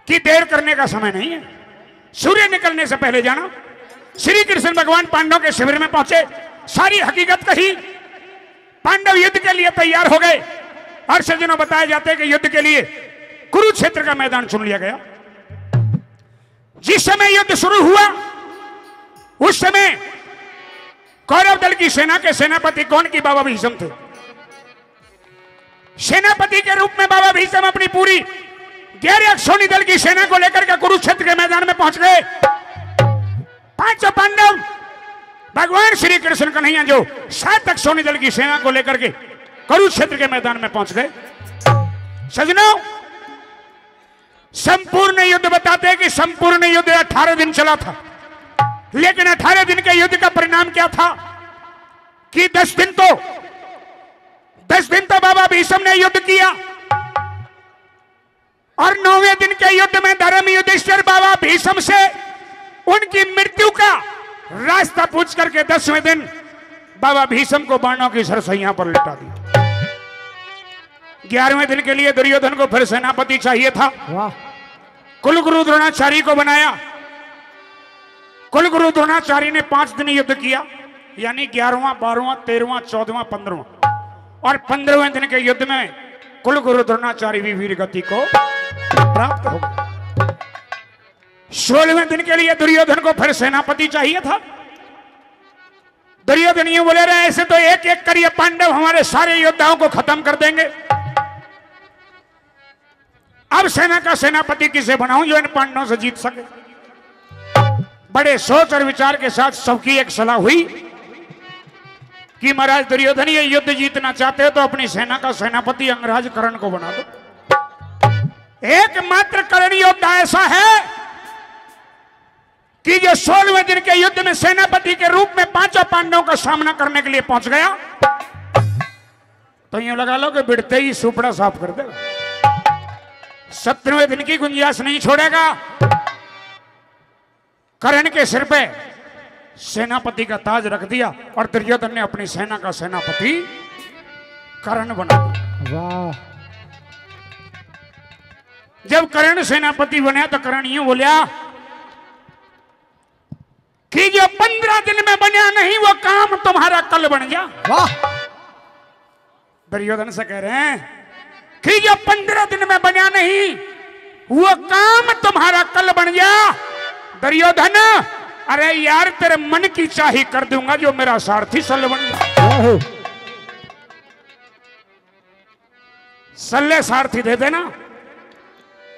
कि देर करने का समय नहीं है, सूर्य निकलने से पहले जाना। श्री कृष्ण भगवान पांडवों के शिविर में पहुंचे, सारी हकीकत कही, पांडव युद्ध के लिए तैयार हो गए। और सज्जनों बताए जाते हैं कि युद्ध के लिए कुरुक्षेत्र का मैदान चुन लिया गया। जिस समय युद्ध शुरू हुआ उस समय कौरव दल की सेना के सेनापति कौन की बाबा भीष्म थे। सेनापति के रूप में बाबा भीष्म अपनी पूरी 11 अक्षौणी दल की सेना को लेकर के कुरुक्षेत्र के मैदान में पहुंच गए। पांचों पांडव भगवान श्री कृष्ण कन्हैया जो 7 अक्षौणी दल की सेना को लेकर के कुरुक्षेत्र के मैदान में पहुंच गए। सजनों, संपूर्ण युद्ध बताते हैं कि संपूर्ण युद्ध 18 दिन चला था, लेकिन 18 दिन के युद्ध का परिणाम क्या था कि 10 दिन तो बाबा भीष्म ने युद्ध किया और 9वें दिन के युद्ध में धर्म युधिष्ठिर बाबा भीष्म से उनकी मृत्यु का रास्ता पूछ करके 10वें दिन बाबा भीष्म को बाणों की सरसैया पर लिटा दी। 11वें दिन के लिए दुर्योधन को फिर सेनापति चाहिए था। कुलगुरु द्रोणाचार्य को बनाया। कुलगुरु द्रोणाचार्य ने 5 दिन युद्ध किया, यानी 11वां 12वां 13वां 14वां 15वां, और 15वें दिन के युद्ध में कुलगुरु द्रोणाचार्य भी वीर गति को प्राप्त हो गए। 16वें दिन के लिए दुर्योधन को फिर सेनापति चाहिए था। दुर्योधन ये बोले रहे ऐसे तो एक एक करिए पांडव हमारे सारे योद्धाओं को खत्म कर देंगे, अब सेना का सेनापति किसे बनाऊं जो इन पांडवों से जीत सके। बड़े सोच और विचार के साथ सबकी एक सलाह हुई कि महाराज दुर्योधन ये युद्ध जीतना चाहते हो तो अपनी सेना का सेनापति अंगराज कर्ण को बना दो। एकमात्र कर्ण योद्धा ऐसा है कि जो 16वें दिन के युद्ध में सेनापति के रूप में 5 पांडवों का सामना करने के लिए पहुंच गया। तो यूं लगा लो कि बिड़ते ही सुपड़ा साफ कर देगा, 17वें दिन की गुंजाइश नहीं छोड़ेगा। कर्ण के सिर पे सेनापति का ताज रख दिया और दुर्योधन ने अपनी सेना का सेनापति कर्ण बना दिया। वाह! जब कर्ण सेनापति बना तो कर्ण यूं बोलिया कि जो 15 दिन में बना नहीं वो काम तुम्हारा कल बन जा। वाह! दुर्योधन से कह रहे हैं कि जो 15 दिन में बना नहीं वो काम तुम्हारा कल बन जा। दुर्योधन, अरे यार तेरे मन की चाही कर दूंगा जो मेरा सारथी सल बन जा। सल्ले सारथी दे देना,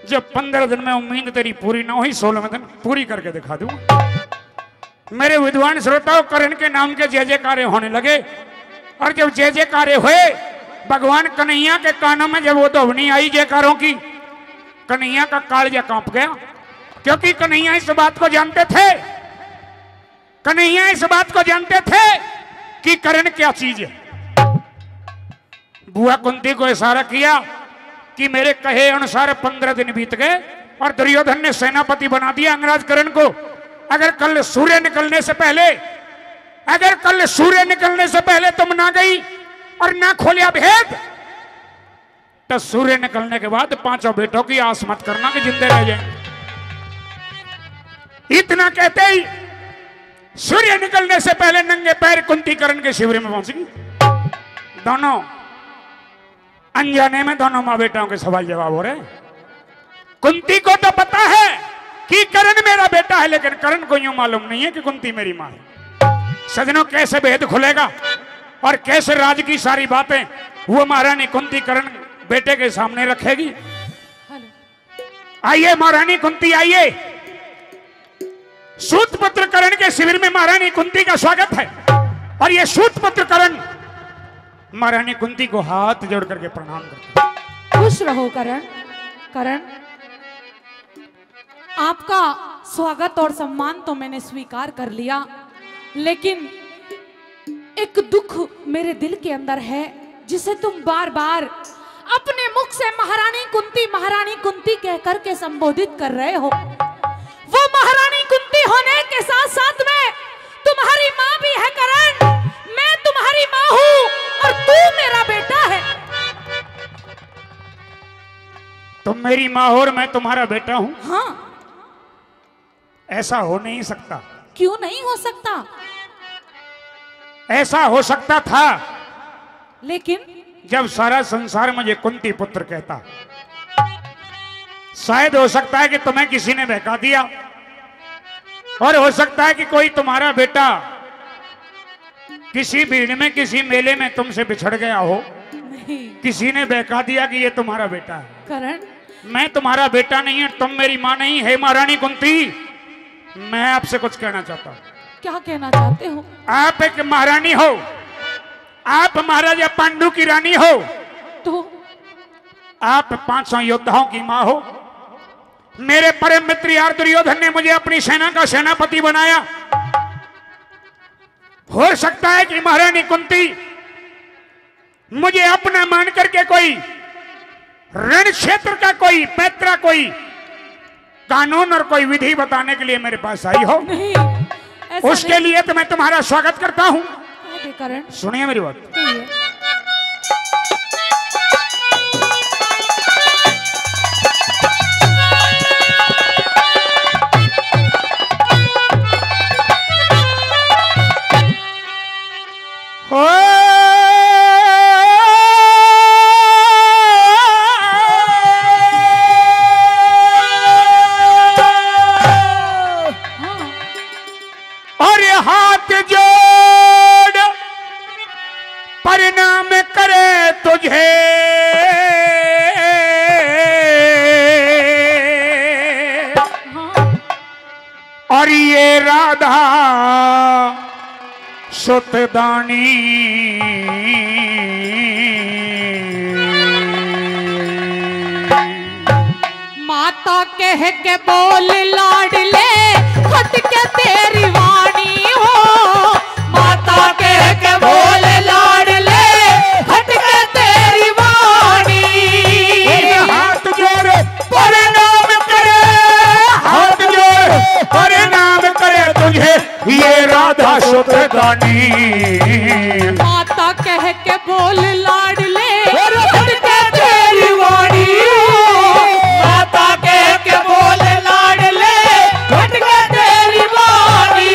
जो 15 दिन में उम्मीद तेरी पूरी ना हुई 16वें दिन पूरी करके दिखा दूंगा। मेरे विद्वान श्रोताओं, कर्ण के नाम के जय जयकारे होने लगे और जब जय जयकारे हुए भगवान कन्हैया के कानों में जब वो ध्वनि आई जयकारों की, कन्हैया का कालजा कांप गया, क्योंकि कन्हैया इस बात को जानते थे, कन्हैया इस बात को जानते थे कि कर्ण क्या चीज है। बुआ कुंती को इशारा किया कि मेरे कहे अनुसार 15 दिन बीत गए और दुर्योधन ने सेनापति बना दिया अंगराज कर्ण को। अगर कल सूर्य निकलने से पहले, अगर कल सूर्य निकलने से पहले तुम ना गई और ना खोलिया भेद, तो सूर्य निकलने के बाद 5 बेटों की आस मत करना कि जिंदे रह जाएंगे। इतना कहते ही सूर्य निकलने से पहले नंगे पैर कुंती कर्ण के शिविर में पहुंच गई। दोनों अनजाने में दोनों मां बेटाओं के सवाल जवाब हो रहे हैं। कुंती को तो पता है कि कर्ण मेरा बेटा है, लेकिन कर्ण को यूं मालूम नहीं है कि कुंती मेरी मां है। सजनों, कैसे भेद खुलेगा और कैसे राज की सारी बातें वो महारानी कुंती कर्ण बेटे के सामने रखेगी। आइए महारानी कुंती, आइए। सूतपुत्र कर्ण के शिविर में महारानी कुंती का स्वागत है और ये सूतपुत्र कर्ण महारानी कुंती को हाथ जोड़ करके प्रणाम करते हैं। खुश रहो कर्ण। कर्ण, आपका स्वागत और सम्मान तो मैंने स्वीकार कर लिया, लेकिन एक दुख मेरे दिल के अंदर है जिसे तुम बार बार अपने मुख से महारानी कुंती कह करके संबोधित कर रहे हो। वो महारानी कुंती होने के साथ साथ में तुम्हारी माँ भी है कर्ण। मैं तुम्हारी माँ हूँ और तू मेरा बेटा है। तुम मेरी माँ हो और मैं तुम्हारा बेटा हूं। हाँ। ऐसा हो नहीं सकता। क्यों नहीं हो सकता? ऐसा हो सकता था लेकिन जब सारा संसार मुझे कुंती पुत्र कहता। शायद हो सकता है कि तुम्हें किसी ने बहका दिया, और हो सकता है कि कोई तुम्हारा बेटा किसी भीड़ में किसी मेले में तुमसे बिछड़ गया हो। नहीं किसी ने बहका दिया कि ये तुम्हारा बेटा है। करण, मैं तुम्हारा बेटा नहीं है, तुम मेरी माँ नहीं है। महारानी कुंती, मैं आपसे कुछ कहना चाहता हूं। क्या कहना चाहते हो? आप एक महारानी हो, आप महाराजा पांडु की रानी हो, तो आप 500 योद्धाओं की माँ हो। मेरे परम मित्र यार दुर्योधन ने मुझे अपनी सेना का सेनापति बनाया। हो सकता है कि महारानी कुंती मुझे अपना मान करके कोई रण क्षेत्र का कोई पैतरा, कोई कानून और कोई विधि बताने के लिए मेरे पास आई हो। नहीं, ऐसा उसके लिए तो मैं तुम्हारा स्वागत करता हूं। करण, सुनिए मेरी बात। कहिए। और ये हाथ जोड़ परिणाम करे तुझे, और ये राधा सुतदानी माता कह के बोल लाडले हट के तेरी वाणी हो। माता कह के बोल लाडले हट के तेरी वाणी। हाथ जोड़ परिणाम करे, हाथ जोड़ परिणाम करे तुझे ये राधा सुतदानी। माता कह के बोल लाडले हट के तेरी वाणी हो। माता कह के बोल लाडले हट के तेरी वाणी।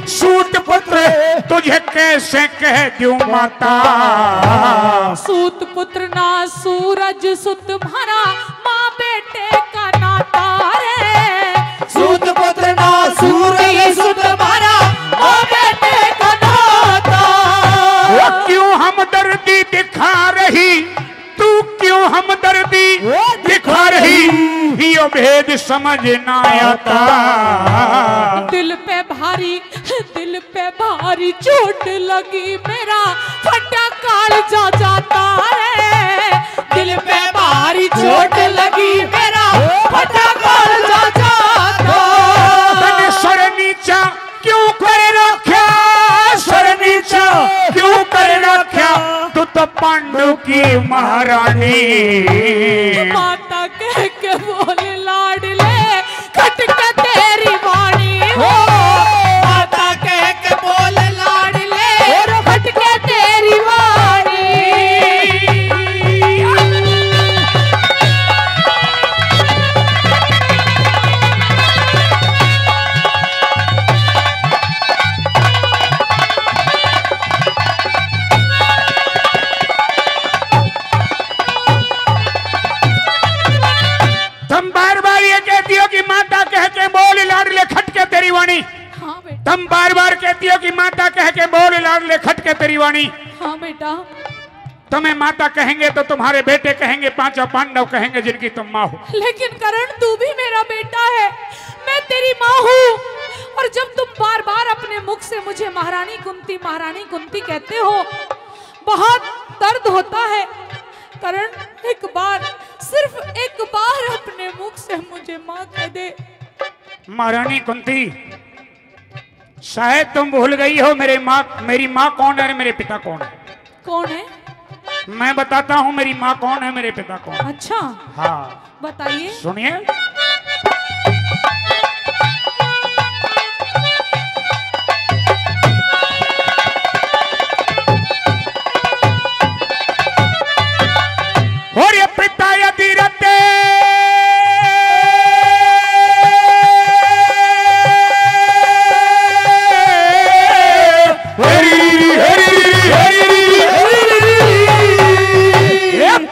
सूत पुत्र तुझे कैसे कह दूं माता। सूत पुत्र ना सूरज सुत भरा माँ बेटे का नाता रे। सूत पुत्र ना सूरज सुत भरा माँ बेटे का नाता। क्यों हमदर्दी दिखा रही तू, क्यों हमदर्दी दिखा रही, यो भेद समझ ना आता। दिल पे भारी चोट लगी मेरा फटा काल जा जाता है। दिल पे भारी चोट लगी मेरा फटा काल जा जाता। तने सर नीचा क्यों कर रखा, सर नीचा क्यों कर रखा, तू तो पांडु की महारानी। माता कह के बोले लाडले खटका तेरी वाणी हो। माता कह के बोले लाडले खटका तेरी वाणी। तुम बार बार ये कहती हो कि माता कह के बोल लाडले खटके तेरी वाणी। हाँ बेटा। तुम बार बार कहती हो कि माता कह के बोल लाडले खटके तेरी वाणी। हाँ बेटा। तुम्हें माता कहेंगे तो तुम्हारे बेटे कहेंगे, पांचों पांडव कहेंगे जिनकी तुम माँ हो। लेकिन करण तू भी मेरा बेटा है, मैं तेरी माँ हूँ और जब तुम बार बार अपने मुख से मुझे महारानी कुंती कहते हो, बहुत दर्द होता है। करण, एक बार, सिर्फ एक बार अपने मुख से मुझे माँ कह दे। महारानी कुंती, शायद तुम भूल गई हो मेरी माँ कौन है, मेरे पिता कौन है। कौन है? मैं बताता हूँ मेरी माँ कौन है, मेरे पिता कौन है। अच्छा, हाँ बताइए। सुनिए। और ये पिता यदि रहते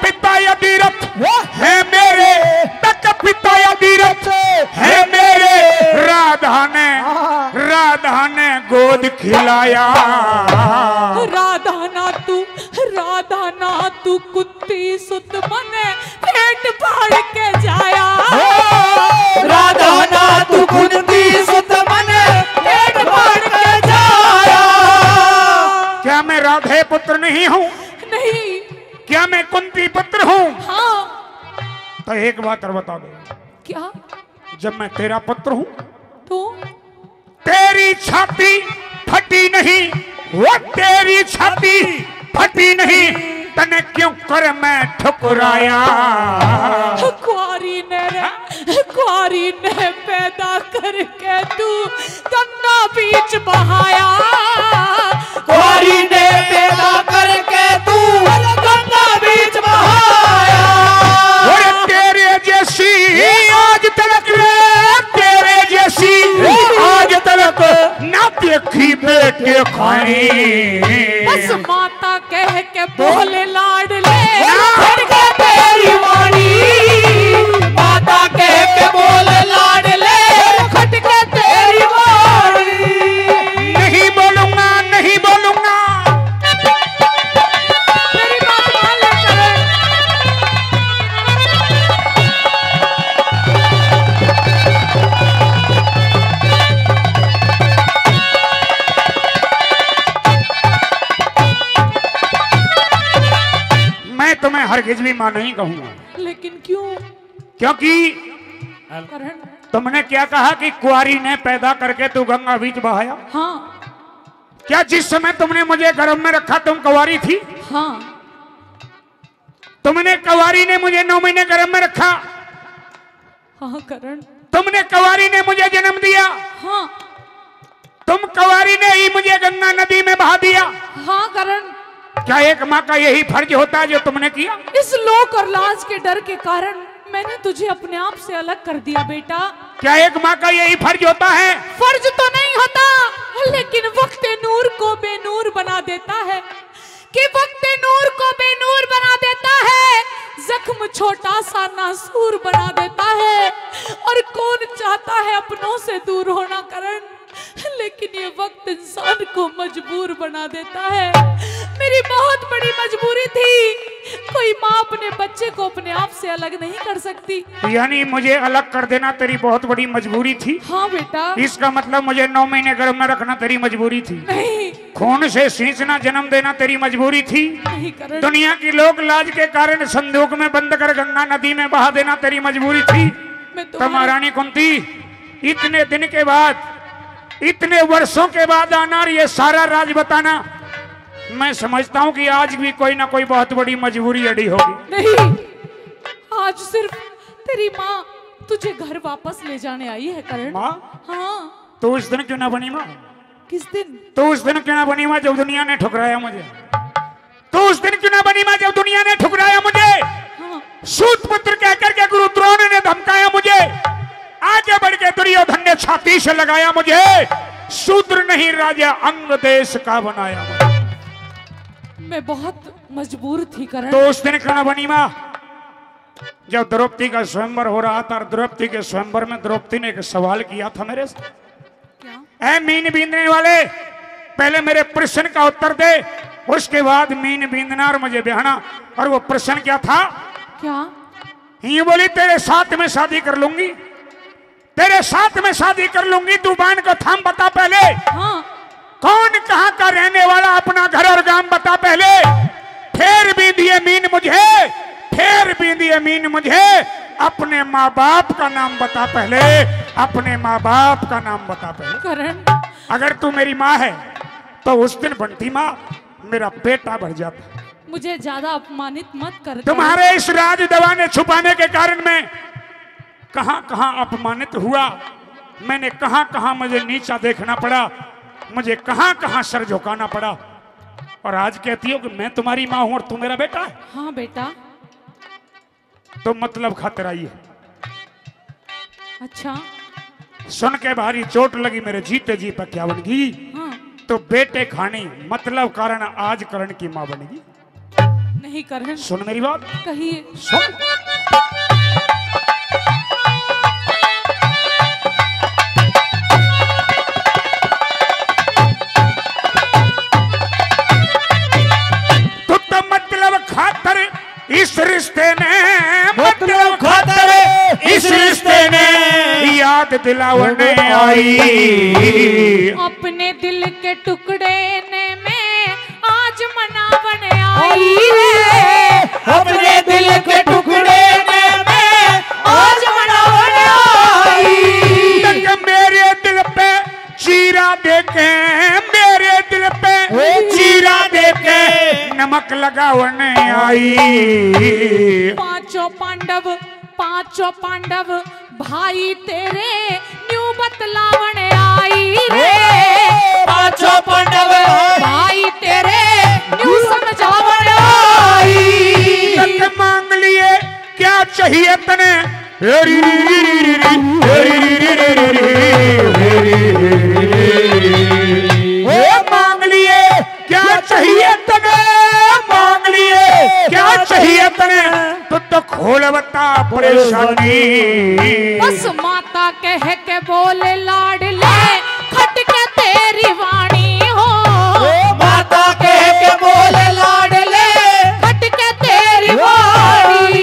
पिता यदि रथ है मेरे, तक पिता यदि रथ है मेरे, राधा ने गोद खिलाया। राधा ना तू कुत्ती सुत मने पेट फाड़ के जाया। राधा ना तू कुंती सुत मने पेट फाड़ के जाया। क्या मैं राधे पुत्र नहीं हूँ? नहीं। क्या मैं कुंती पुत्र हूँ? हाँ। तो एक बात और बता दो। क्या? जब मैं तेरा पुत्र हूँ तो तेरी छाती फटी नहीं, वो तेरी छाती फटी नहीं, तने क्यों कर मैं ठुकराया। कुआरी ने पैदा करके तू गंगा बीच बहाया। कुआरी ने पैदा करके तू गंगा बीच बहाया। और तेरे जैसी आज तलक तेरे जैसी आज तलक ना देखी बेटे खाए। बस माता कह के बोले लाडले, खटके तेरी वाणी। माता कह के बोले लाडले, खटके तेरी वाणी। नहीं बोलूंगा, नहीं बोलूंगा। मेरी बात मान ले करण। मैं तुम्हें हरगिज भी मां नहीं कहूंगा। लेकिन क्यों? क्योंकि करण, तुमने क्या कहा कि कुआरी ने पैदा करके तू गंगा बीच बहाया। हाँ क्या जिस समय तुमने मुझे गर्भ में रखा तुम कुंवारी थी? हाँ तुमने कुंवारी ने मुझे 9 महीने गर्भ में रखा। हाँ करण। तुमने कुंवारी ने मुझे जन्म दिया। हाँ तुम कुंवारी ने ही मुझे गंगा नदी में बहा दिया। हाँ करण। क्या एक माँ का यही फर्ज होता है जो तुमने किया? इस लोक और लाज के डर के कारण मैंने तुझे अपने आप से अलग कर दिया बेटा। क्या एक माँ का यही फर्ज होता है? फर्ज तो नहीं होता, लेकिन वक्त नूर को बेनूर बना देता है। कि वक्त नूर को बेनूर बना देता है, जख्म छोटा सा नासूर बना देता है। और कौन चाहता है अपनों से दूर होना करण, लेकिन ये वक्त इंसान को मजबूर बना देता है। मेरी बहुत बड़ी मजबूरी थी। कोई माँ अपने बच्चे को अपने आप से अलग नहीं कर सकती। यानी मुझे अलग कर देना तेरी बहुत बड़ी मजबूरी थी? हाँ बेटा। इसका मतलब मुझे 9 महीने गर्भ में रखना तेरी मजबूरी थी? नहीं। खून से सींचना जन्म देना तेरी मजबूरी थी? नहीं करण। दुनिया की लोक लाज के कारण संदूक में बंद कर गंगा नदी में बहा देना तेरी मजबूरी थी? तो महारानी कुंती, इतने दिन के बाद, इतने वर्षों के बाद आना और ये सारा राज बताना, मैं समझता हूँ कि आज भी कोई ना कोई बहुत बड़ी मजबूरी अड़ी होगी। नहीं, आज सिर्फ तेरी माँ तुझे घर वापस ले जाने आई है करण। माँ? हाँ। तो उस दिन क्यों ना बनी माँ? किस दिन? तो उस दिन क्यों ना बनी माँ जब दुनिया ने ठुकराया मुझे? तो उस दिन क्यों ना बनी माँ जब दुनिया ने ठुकराया मुझे? हाँ। सूत पुत्र कहकर के गुरु द्रोण ने धमकाया मुझे, आगे बढ़ के दुर्योधन ने छाती से लगाया मुझे, शूद्र नहीं राजा अंग देश का बनाया मुझे। मैं बहुत मजबूर थी करण। तो उस दिन क्यों ना बनी माँ जब द्रौपदी का स्वयंवर हो रहा था और द्रौपदी के स्वयंवर में द्रौपदी ने एक सवाल किया था मेरे से, क्या? ऐ मीन बींदने वाले, पहले मेरे प्रश्न का उत्तर दे, उसके बाद मीन बींदना और मुझे ब्याहना। और वो प्रश्न क्या था? क्या? ये बोली तेरे साथ में शादी कर लूंगी, तेरे साथ में शादी कर लूंगी। तू बाण को थाम, बता पहले हाँ कौन कहाँ का रहने वाला, अपना घर और गांव बता पहले। फेर बींदी मीन मुझे, फेर बींदी मीन मुझे, अपने माँ बाप का नाम बता पहले, अपने माँ बाप का नाम बता पहले। करण अगर तू मेरी माँ है तो उस दिन बनती माँ मेरा बेटा बढ़ जाता। मुझे ज्यादा अपमानित मत कर। तुम्हारे इस राज दबाने छुपाने के कारण मैं कहां कहां अपमानित हुआ, मैंने कहां कहां मुझे नीचा देखना पड़ा, मुझे कहां कहां सर झुकाना पड़ा, और आज कहती हो कि मैं तुम्हारी माँ हूं और तू मेरा बेटा है। हाँ बेटा। तो मतलब खतरा ही है। अच्छा सुन के भारी चोट लगी मेरे जीते जी पर क्या बनगी। हाँ तो बेटे खानी मतलब कारण आज करण की माँ बनेगी। नहीं करण सुन मेरी बात, कहिए। सुन। तू तो मतलब खातर इस रिश्ते ने, मतलब खातर इस रिश्ते ने याद दिलावने आई। अपने दिल के टुकड़े ने मैं आज मनावने आई रे। अपने दिल के टुकड़े ने मैं आज मनावने आई। तक मेरे दिल पे चीरा देके, मेरे दिल पे चीरा देके नमक लगावने आई। पांचों पांडव भाई तेरे न्यू बतलावने आई रे। पांचों पांडव भाई तेरे न्यू समझावने आई। तक मांग लिए क्या चाहिए तने, मांग लिए क्या चाहिए तने, मांग लिए क्या चाहिए तने, तो खोल बता परेशानी। बस माता कह के बोले लाडले खटके तेरी वाणी हो। माता कह के बोले लाडले खटके तेरी वाणी।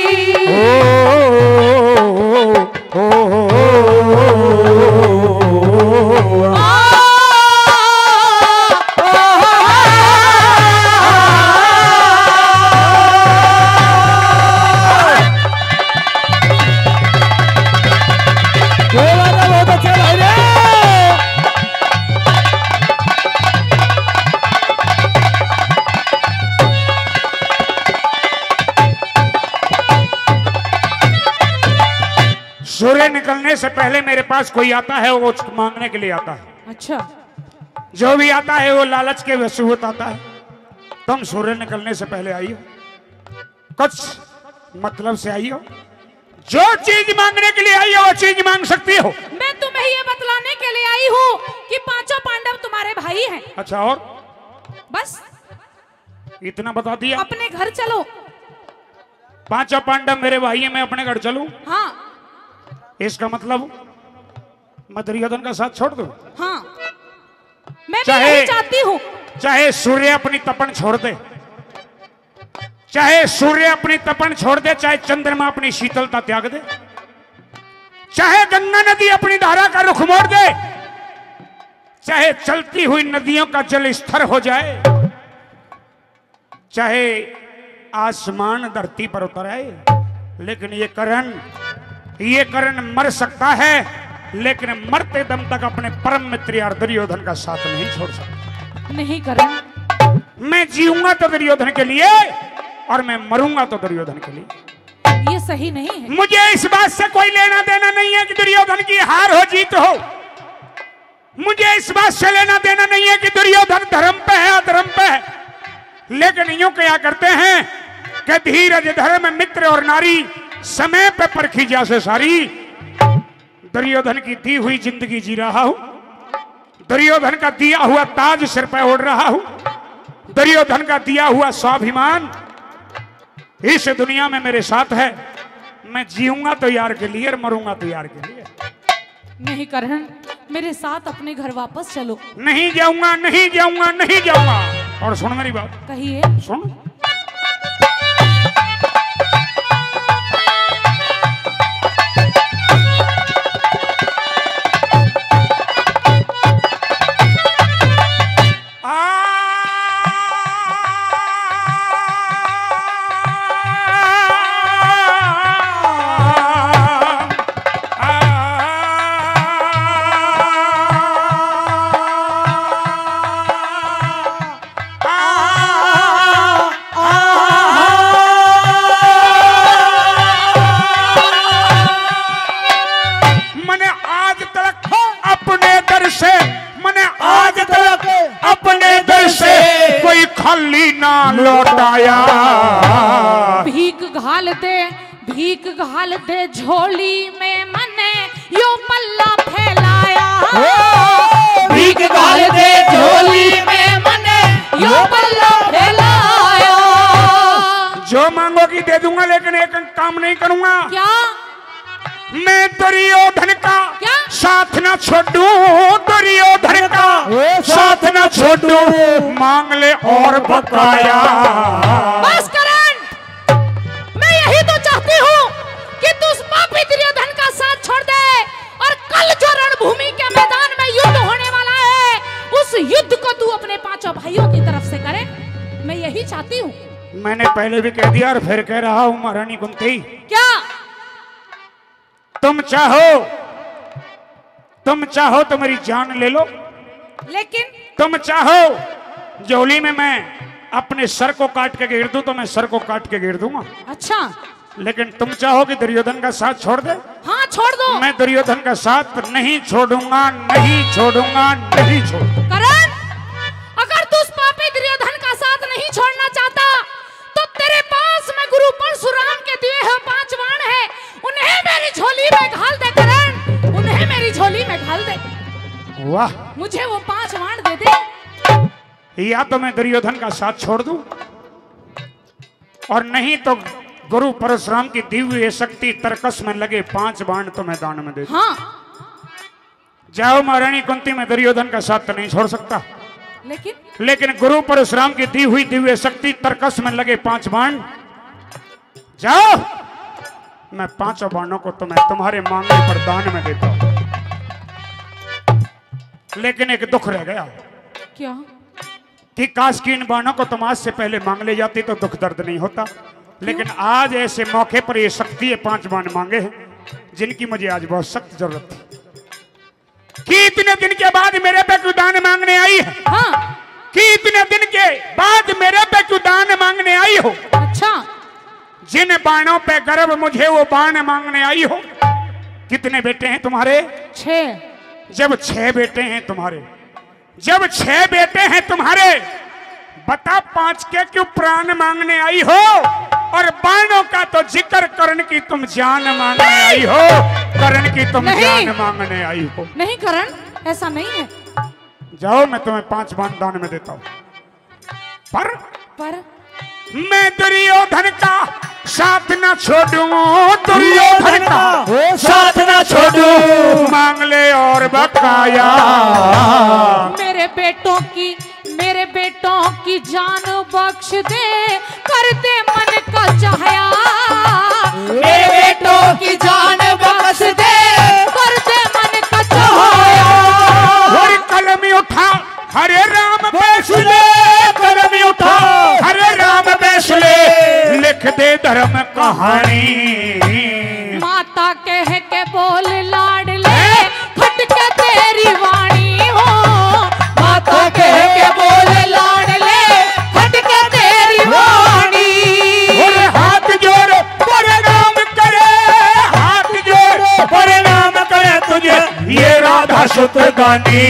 सूर्य निकलने से पहले मेरे पास कोई आता है वो मांगने के लिए आता है। अच्छा जो भी आता है वो लालच के वसूवत आता है। तुम सूर्य निकलने से पहले आई हो, कुछ मतलब से आई हो। जो चीज मांगने के लिए आई हो वो चीज मांग सकती हो। मैं तुम्हें ये बतलाने के लिए आई हूँ कि पांचों पांडव तुम्हारे भाई हैं। अच्छा और बस इतना बता दिया। अपने घर चलो। पांचों पांडव मेरे भाई हैं, मैं अपने घर चलूं। हाँ इसका मतलब मैं दुर्योधन का साथ छोड़ दूं। हाँ मैं भी यही चाहती हूँ। चाहे सूर्य अपनी तपन छोड़ दे, चाहे सूर्य अपनी तपन छोड़ दे, चाहे चंद्रमा अपनी शीतलता त्याग दे, चाहे गंगा नदी अपनी धारा का रुख मोड़ दे, चाहे चलती हुई नदियों का जल स्थिर हो जाए, चाहे आसमान धरती पर उतर आए, लेकिन ये करण मर सकता है, लेकिन मरते दम तक अपने परम मित्र यार दुर्योधन का साथ नहीं छोड़ सकता। नहीं करण, मैं जीऊंगा तो दुर्योधन के लिए और मैं मरूंगा तो दुर्योधन के लिए। ये सही नहीं है। मुझे इस बात से कोई लेना देना नहीं है कि दुर्योधन की हार हो जीत हो। मुझे इस बात से लेना देना नहीं है कि दुर्योधन धर्म पे है अधर्म पे है। लेकिन यूं क्या करते हैं कि धीरज धर्म मित्र और नारी समय पे परखी जा से सारी। दुर्योधन की दी हुई जिंदगी जी रहा हूं, दुर्योधन का दिया हुआ ताज सिर पे ओढ़ रहा हूं, दुर्योधन का दिया हुआ स्वाभिमान इस दुनिया में मेरे साथ है। मैं जीऊंगा तो यार के लिए और मरूंगा तो यार के लिए। नहीं करण, मेरे साथ अपने घर वापस चलो। नहीं जाऊंगा, नहीं जाऊंगा, नहीं जाऊंगा। और सुन मेरी बात, कहिए। सुन। खाली ना लौटाया। भीख घाल दे झोली में मने यो पल्ला फैलाया। भीख घाल दे झोली में मने यो पल्ला फैलाया। जो मांगोगी दे दूंगा, लेकिन एक काम नहीं करूंगा। क्या? मैं दुर्योधन का क्या? साथ न छोड़ू, दुर्योधन का साथ न छोड़ू, मांग ले और बकाया। बस करण, मैं यही तो चाहती हूँ कि तू उस पापी दुर्योधन का साथ छोड़ दे और कल जो रणभूमि के मैदान में युद्ध होने वाला है, उस युद्ध को तू अपने पांचों भाइयों की तरफ से करे। मैं यही चाहती हूँ। मैंने पहले भी कह दिया और फिर कह रहा हूँ महारानी कुंती, क्या? तुम चाहो तो मेरी जान ले लो, लेकिन तुम चाहो झोली में मैं अपने सर को काट के गिर दूं तो मैं सर को काट के गिर दूंगा। अच्छा, लेकिन तुम चाहो कि दुर्योधन का साथ छोड़ दे? हाँ छोड़ दो। मैं दुर्योधन का साथ नहीं छोड़ूंगा, नहीं छोड़ूंगा, नहीं छोड़। करण, अगर तू उस पापी दुर्योधन का साथ नहीं छोड़ना चाहता तो तेरे पास में गुरु परशुराम के दिए हुए 5 बाण है, उन्हें मेरी झोली में घाल दे। करण, उन्हें मेरी झोली में घाल दे। वाह, मुझे वो 5 बाण दे दे। या तो मैं दुर्योधन का साथ छोड़ दूं और नहीं तो गुरु परशुराम की दिव्य शक्ति तरकस में लगे 5 बाण तो मैं दान में दे दूं। हाँ, जाओ महारानी कुंती, मैं दुर्योधन का साथ तो नहीं छोड़ सकता, लेकिन गुरु परशुराम की दी हुई दिव्य शक्ति तरकस में लगे 5 बाण, जाओ, मैं 5 बाणों को तुम्हें तुम्हारे मांगने पर दान में देता हूं। लेकिन एक दुख रह गया। क्या? कि काश की इन बाणों को तुम आज से पहले मांग ले जाती तो दुख दर्द नहीं होता, लेकिन आज ऐसे मौके पर ये शक्ति 5 बाण मांगे हैं जिनकी मुझे आज बहुत सख्त जरूरत थी। कि इतने दिन के बाद मेरे पे क्यों दान मांगने आई है? हाँ। कि इतने दिन के बाद मेरे पे क्यों दान मांगने आई हो? अच्छा। जिन बाणों पे गर्व मुझे वो बाण मांगने आई हो। कितने बेटे हैं तुम्हारे? 6। जब 6 बेटे हैं तुम्हारे, जब 6 बेटे हैं तुम्हारे, बता 5 के क्यों प्राण मांगने आई हो? और बाणों का तो जिक्र करण की तुम जान मांगने आई हो, करण की तुम जान मांगने आई हो। नहीं करण, ऐसा नहीं है। जाओ, मैं तुम्हें 5 बाण दान में देता हूं, पर मैं दुर्योधन का साथ न छोड़ू, दुर्योधन का साथ न छोड़ू, मांग ले और बकाया। मेरे बेटों की जान बख्श दे, कर दे मन का चाहया। मेरे बेटों की जान बख्श दे, कर दे मन का चाहया। और कलमी उठा हरे राम बैसले, कलमी उठा हरे राम बैसले, लिख दे धर्म कहानी। माता कह के बोल लाडले, खटके तेरी वाणी हो। माता कह के बोल लाडले, खटके तेरी वाणी। और हाथ जोड़ प्रणाम करे, हाथ जोड़ प्रणाम करे तुझे ये राधा सुत गानी।